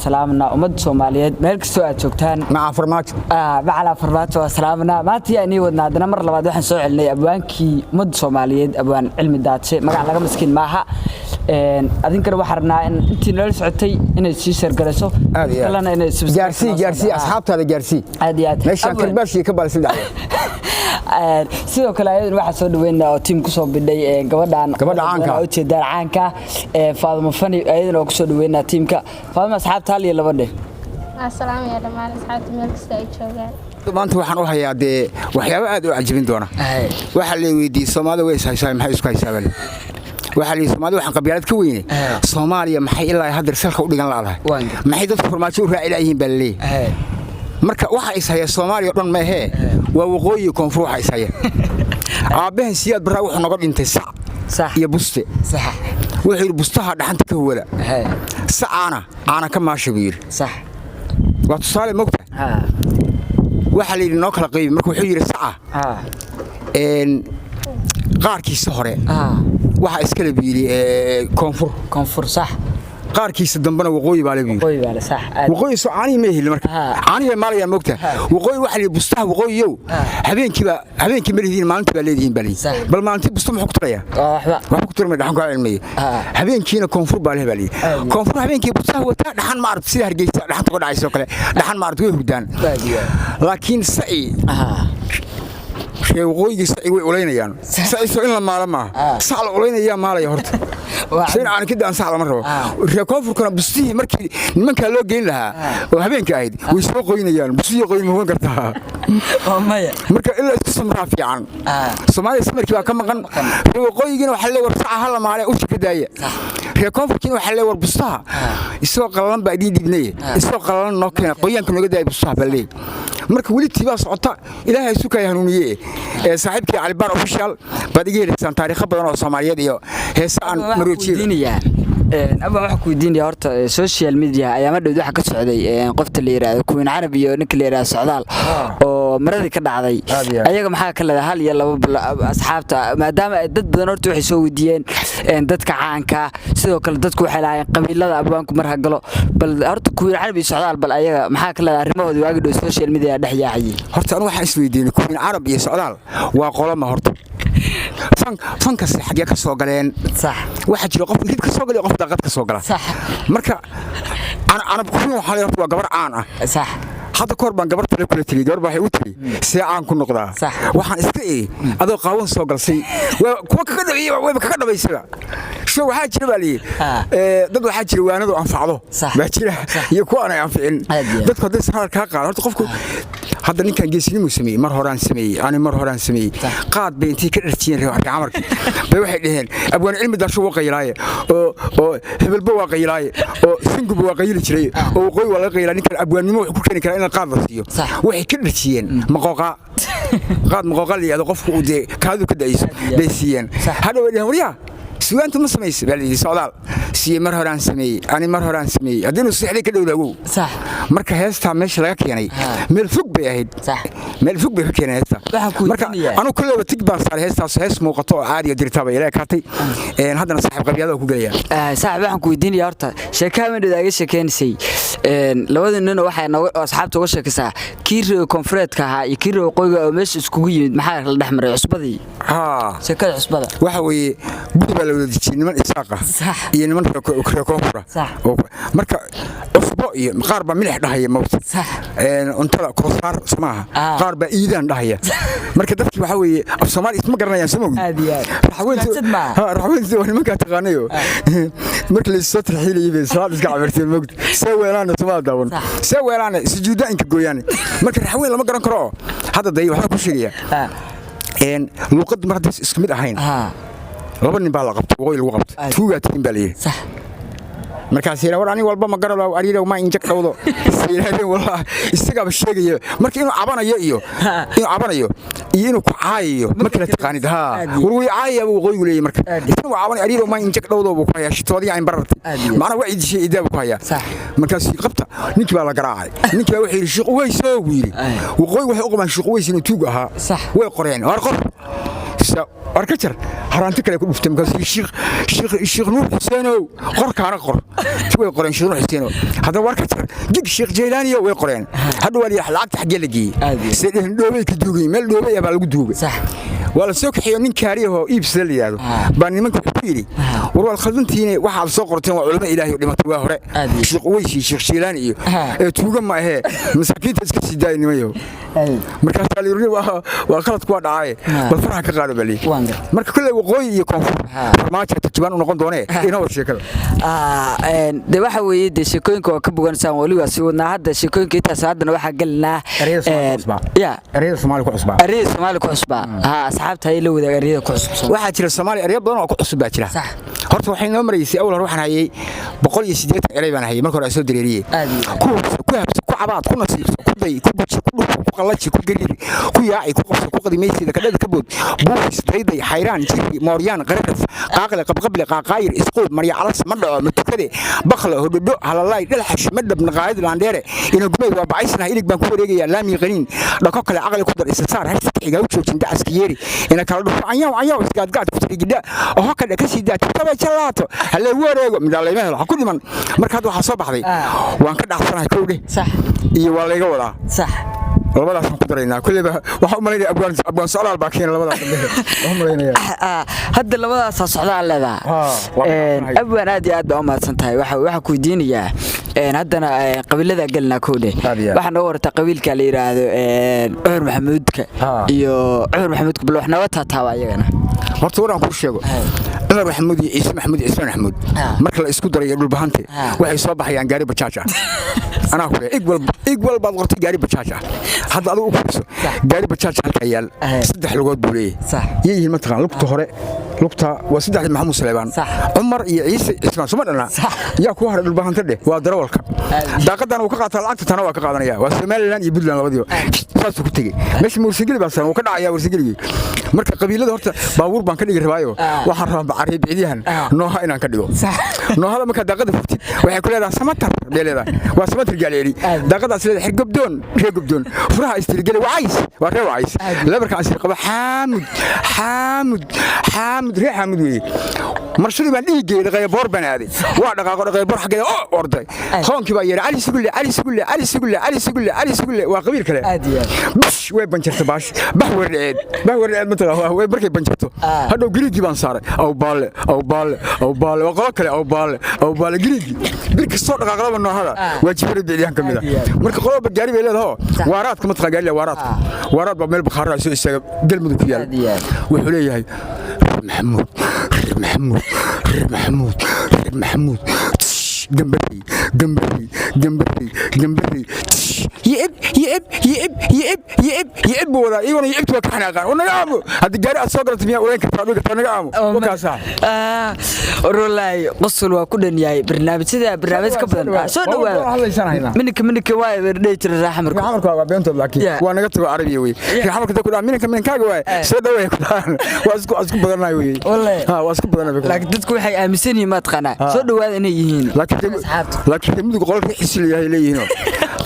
salaamna ummad Soomaaliyeed meel kasta aad joogtaan مع فرمات macala farmaajo salaamna maanta yani wadna hadana mar labaad waxaan soo celinay abwaankii ummad Soomaaliyeed abwaan cilmi daadshe magac laga miskiin maaha adinkana waxa rabnaa in intii nala socotay inay sii shargarayso kalena inay جارسي أصحابتها جارسي عاديات ماشي كرباشي كبار سلدة sidoo kale ayaduna waxa soo dhaweynaa oo team ku soo bidhay gabadhan caanka oo jeedar caanka Faadimo Fani ayaduna ku soo dhaweynaa teamka Faadimo asxaabta hal iyo labadhe assalaamu ya dhamaan asxaabta meel kasta ay joogaan maanta waxaan u hayaa de waxyaabo aad u ajibin doona waxa la weydiiyay Soomaalida way haysaa maxay isku haysaabeen waxa la Soomaalida waxaan qabyaalad ka weynay Soomaaliya maxay ilaa hadda salka u dhigan laadahay maxay dadku farmaajo u raacilayeen balay marka waxa is haya Soomaaliya dhan ma ahe waa waqooyi koonfur waxa is haya aabahan siyaad baraa wuxuu naga dhintay sax iyo buste sax wuxuu bustaha dhaxanta ka wada saana ka maashabiir sax waa tusaale mogta waxa la noo kala qeyb markuu wuxuu yiri saca qaarkiisa hore waxa iskala biiri koonfur sax qaarkiisa dambana waqooyi baa leeyahay sax waqooyi socaani ma heli marka caaniga maalaya moogta waqooyi waxa la bustaha waqooyiyow habeenkii malihiin maalintii baa leeyihiin bal maalintii busta muxuu ku taraya waxba ku tarmay dhaxan ka cilmiye habeenkiina koonfur baa leeyahay koonfur habeenkii bustaha wata dhaxan ma arag sida hargeysa dhaxanta ku dhacayso kale dhaxan ma arag way hurdaan laakiin saci waqooyiga saci way uleynayaan saci soo in la maalama sac la uleynaya maalaya horta seen aan ka daan sac lama rabo koonfurkana bustihi markii nimanka loo geyn lahaa oo habeenka ahayd way soo qoynayaan bustihi qoyn ma kartaa maya marka ilaa isku samraa fiican Soomaaliya samarkii waa ka maqan waqooyigina waxa la war sac hal maalay u shaqadaaya koonfurkina waxa la war bustaha isoo qalan baa dibnay isoo qalan noo keenay qoyaanka naga daay bustaha balay marka wali tiba socota ilaahay isu ka hanuuniye saaxiibkii Ali Bar official badiga helaysan taariikh badan oo Soomaaliyeed iyo heesaan maroojiyay أبا أحكي ديني هرت سوشيال ميديا أيام ما دوّد حكت سعودي قفت اللي يرى كون عربي ونك اللي يرى سعودال ومرضي كده عادي أيام محاك كله هل يلا أصحابته ما دام ضد بدنورت وحيسوي دين ضد كعانك سو كل ضد كوحلا قبيلة أبوانكم مرة قالوا بل هرت كون عربي سعودال بل أيام محاك كله رموا دواجد السوشيال ميديا دحية عادي هرت أنا واحد يسوي دين كون عربي سعودال وقال ما هرت فانكس حاجة كسو قالين صح واحد يقف هيك كسو قال يقف دقات كسو قال صح مركا أنا بكون حالي رفوا قبر عنا صح هذا كوربان قبر تلي كل تلي قبر بحي وتلي ساعة كن نقطة صح وحن إسكئ هذا قاون سو قال سي وكوا كذا إيه وكذا بيسوي شو واحد شنو بالي ضد واحد شنو أنا ذو أنفعله بحكي يكون أنا أنفعل ضد كذا سهر كقال هذا قفكوا هذا اللي كان جسمي مسمي مرهران سمي أنا مرهران سمي قاد بنتي كرتين روح عمرك بواحد هين أبغى علم ده شو قيلاي أو هبل بوا قيلاي أو سنجو بوا قيل شري أو قوي ولا قيل أنا كان أبغى نمو كل كان أنا قاد فيه واحد كرتين مقاقع قاد مقاقع اللي هذا قف ودي كهذا كده بيسين هذا وين هوريا سوين تم سميس بالي سؤال سي مرهران سمي أنا مرهران سمي أدينه سحلي كده ولا صح مركا هستا مش لك يعني ملفوق بيهيد صح ملفوق بيهكين هستا مركا أنا كله بتكبر صار هستا هس موقطع عادي درتها بيلاك هاتي هذا أنا صاحب قبيلة وكجريا صاحب حكوا ديني يا رتا شكاء من ذا شكاء نسي لو إنه واحد أصحابته وش كسا كير كونفرت كها يكير قوي مش سكوي محل الأحمر عصبدي شكاء عصبدة وحوي بدو لو من إساقة صح من كوفرة صح مركا أسبوعي قاربة ملح دهية موت صح أنت لا كوثار سماها قاربة إيدان دهية مركا دفتي وحوي الصومالي اسمه قرنا يسموه رحوين زوج ما كانت تغنيه مركا الصوت الحيلي يبي صار بس قاعد برتين موت سوي لنا سماه داون سوي لنا سجودين كجوياني مركا رحوين لما قرن كراه هذا ضيق وحنا كل شيء لو قد مرة اسمه هين laba nin baa la qabtay waqooyi lagu qabtay tuugatiin baa leeyahay sax markaas ila warani walba ma garalo ariirow ma injek dhawdo siiraadeen wallahi isaga ba sheegay markii inuu cabanayo iyo inuu ku caayo ma kala taqaanid warway caayay waqooyi leeyahay marka inuu cabanayo ariirow ma injek dhawdo buu ku hayaa shitoodii aan barartay macna waa idishay idaab ku hayaa markaas qabta ninkii baa la garaacay ninkii baa wixii shiiq way soo wiiri waqooyi waxay u qabaan shiiq way inuu tuug ahaa way qoreen war qor arkajar haraanti kale ku dhuftay markaas sheekh nuur xuseenow qorkaana qor way qoreen sheekh nuur xuseenow hadda warkajar jig sheekh jeylaani way qoreen hadda wali lacagta xagee la geeyay sideen dhoobay ka duugay meel dhoobay baa lagu duugay sax wala soo kaxiyo nin kaariyo iibsada la yiraahdo baa nimanka ku yiri war wal khaldantiina waxa aad soo qorteen waa culimo ilaahay dhimatay waa hore sheekh weysi sheekh jeylaani iyo tuuga ma ahe masaakiinta iska sidaay nimayo markaas la yiri waa qalad ku dhacay bal faraha ka qaado bali marka kulay waqooyi iyo koonfur farmaajo tajbaan u noqon doonee inoo sheekada de waxa weeye de sheekooyinka oo ka bogansan waliba si wadna hadda sheekooyinka intaas hadana waxa galnaa Ariel Soomaali ku cusbaa asxaabta ay la wadaag ariyada ku cusub waxa jira Soomaali ariyo badan oo ku cusub baa jira horta waxay noo mareysay awal hore waxaan hayay 180 eray baan hayay marka hore soo dareeriyay ku cabaad ku nasiib ku day ku buji ku dhuf ku qalaji ku gariir ku yaacay ku qofso ku qadimeysida ka dhada ka bood buufis dayday xayraan jiri mooryaan qarqaf qaaqle qabqable qaaqayr isqood marya calas ma dhaco matukade bakhla hodho halalay dhalax madab naqaayad laandheere ina gumay waa bacaysna ilig baan ku wareegaya laami qaniin dhako kale aqal ku dar isaar harsi xiga u joojin dacaska yeeri ina kala dhufo anyaw isgaadgaad ku tigidha oo ka dhaka sii daad taba jalaato hal wareego midaleeymaha waxa ku dhiman marka hadda waxa soo baxday waan ka dhacsanahay kowdhe sax iyo waa laga wadaa sax labadaas ku dareynaa kulliba waxa u maleeyaa abwaan socdaal baa keen labadaas waxa maleeyaa hadda labadaas socdaal leedahay abwaan aad iyo aad baa u mahadsan tahay waxa ku diinayaa haddana qabiilada galna kowdhe waxa noo warta qabiilka la yiraahdo Cumar Maxamuudka iyo Cumar Maxamuudka bal waxna wata taaba ayagana horta waraan ku sheego Cumar Maxamuud iyo Ciise Maxamuud marka la isku daray dhul bahante waxay soo baxayaan gaari bajaaja ana ku igwal baad qortay gaari bajaaja hadda adigu u fiirso gaari bajaaja halka yaal saddex lugood buu leeyahay yihiin mataqaan lugta hore lugta waa saddex Maxamuud Saleebaan Cumar iyo Ciise isma soo madana yaa ku haray dhul bahante dhe waa darawalka daaqadan uu ka qaataa lacagta tana waa ka qaadanaya waa Somaliland iyo Puntland labadiyo saas ku tagay meeshii Mursageli baa san uu ka dhacaya Mursageli marka qabiilada horta baabuur baan ka dhigi rabaayo waxaan rabaa bacariib ciidiyan nooha inaan ka dhigo noohada marka daaqada furtid waxay ku leedahay samatar beelada waa samatar galeeri daaqadaas leedahay xirgobdoon furaha istirgeli waa reew cays labarka asir qaba xaamud reexamud weey marshadi baan dhigeeyay qayboor banaaday waa dhaqaaqo qayboor xageeda oo orday hoonkii baa yeeray ali sugulle waa qabiil kale bish way banjarta baash bahwardeed matala way markay banjarto hadhow giriigi baan saaray aw baale waa qolo kale aw baale giriigi bir kastoo dhaqaaqdaba noohada waa jibir bidiyaan kamida marka qoloba gaari bay leedahay waaraadka mataqaan gaari waaraad baa meel bakhaara soo istaaga galmudug ku yaal wuxuu leeyahay maxamuud جنبري يئب ولا يقول يئبت وكحنا ونقامو هذا جاري أسوقرت مياه وين كفرادك نقامو وكاسا والله قصر وكلن ياي برنامج سيدا برنامج كبدن سو دوا منك واي برديت الرحمر رحمرك waa beento laakiin waa naga tago Arabiy way rixamka dadku dhaamin ka kaaga waay soo dhaweey wasku badanay way wasku badanay laakiin dadku waxay aaminsan yihiin ma taqana soo dhawaad inay yihiin laakiin midku qolka xisli yahay leeyihiin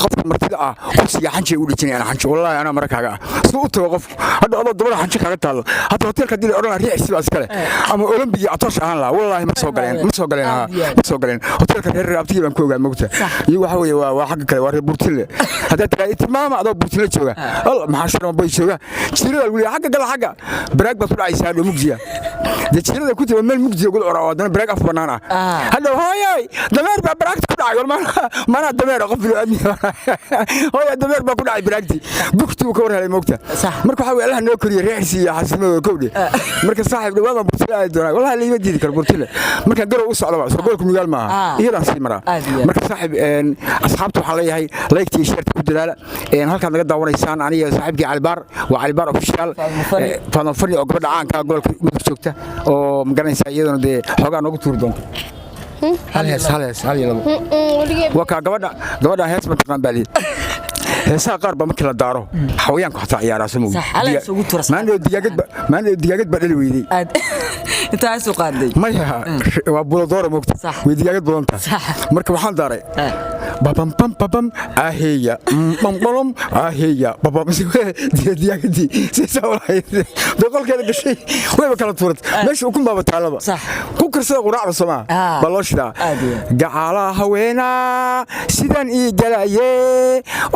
qofka martida kursiga xanjay u dhijinayaan xanjo wallahi ana markaaga soo u tago qof hadda dabada xanjo kaaga taalo hadda hotelka dil oran riix sidaas kale ama Olympic atosh aan la wallahi ma soo galeen hotelka reer abtiga baan ku ogaa mogta iyo waxa weeye waa xaq kale waa reer Burtile hadda tahay timaama adoo Burtile jooga Allah maxaa shirma bay jooga jirada wali xagga baraag baa ku dhacaysa dho mugdiya jirada ku timo meel mugdiya gul oraa wadana baraag af banaana hadda hooyay dameer baa baraagta ku dhacay mana dameer qof bilo adni hooyay dameer baa ku dhacay baraagti bugti uu ka warhelay mogta marka waxa weeye Allah noo koriyo reexsi iyo xasimada kowdhe marka saaxiib dhawaada Burtile ay doonaa wallahi leeyma diidi kar Burtile marka garow u socdo soo goolku migal ma iyadaan sii maraa marka saaxiib asxaabtu waxa leeyahay like share ku dadaala halka naga daawanaysaan aniga saaxiibkii Calibar official fadlan fadhi oo gabadha caanka goolka mudug joogta oo magaranaysa iyadana de xogaa noogu tuuri doonto hal yelo waka gabadha hees ma taqaan bali heesaha qaar ba markii la daaro xawayaanku xataa ciyaara samow maana digaagad ba dhali weeyday inta soo qaaday maya waa bulodoor moogta way digaagad budanta marka waxaan daaray babam bam babam aheya bam bam aheya babam diyaagadi sida walaayay boqolkeeda gashay way kala tuurat meesha ku baaba taalaba ku karsada quraacda Soomaa balooshida gacala haweena sidan ii galaye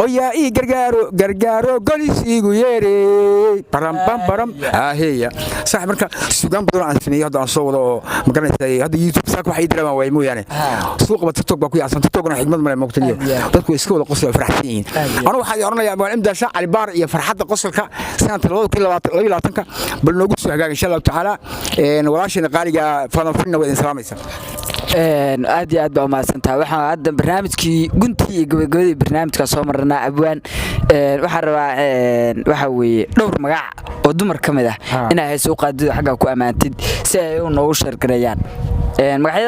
oo yaa ii gargaaro golis iigu yeeray baram aheya sax marka suugan badan aan sameeyay hadda aan soo wado oo magaranayay hadda YouTube saak waxay diraan way mooyane suuqa TikTok ba ku yaacsan TikTokna xigmad ma moogtaniyo dadku iska wada qosol farxsiin anu waxa yaranayaa baan imdaasha Ali Baar iyo farxadda qosolka sanadka 2022 bal noogu soo hagaaga insha Allah taala walaashina qaaliga faanfina way salaamaysa aad iyo aad baa mahadsantahay waxaan hadda barnaamijkii guntii iyo gabagabadii barnaamijka soo marnaa abwaan waxaan rabaa waxa weeye dhowr magac oo dumar kamid ah inay hayso qaadida xagga ku amaantid si ay u noogu shargareeyaan magacyada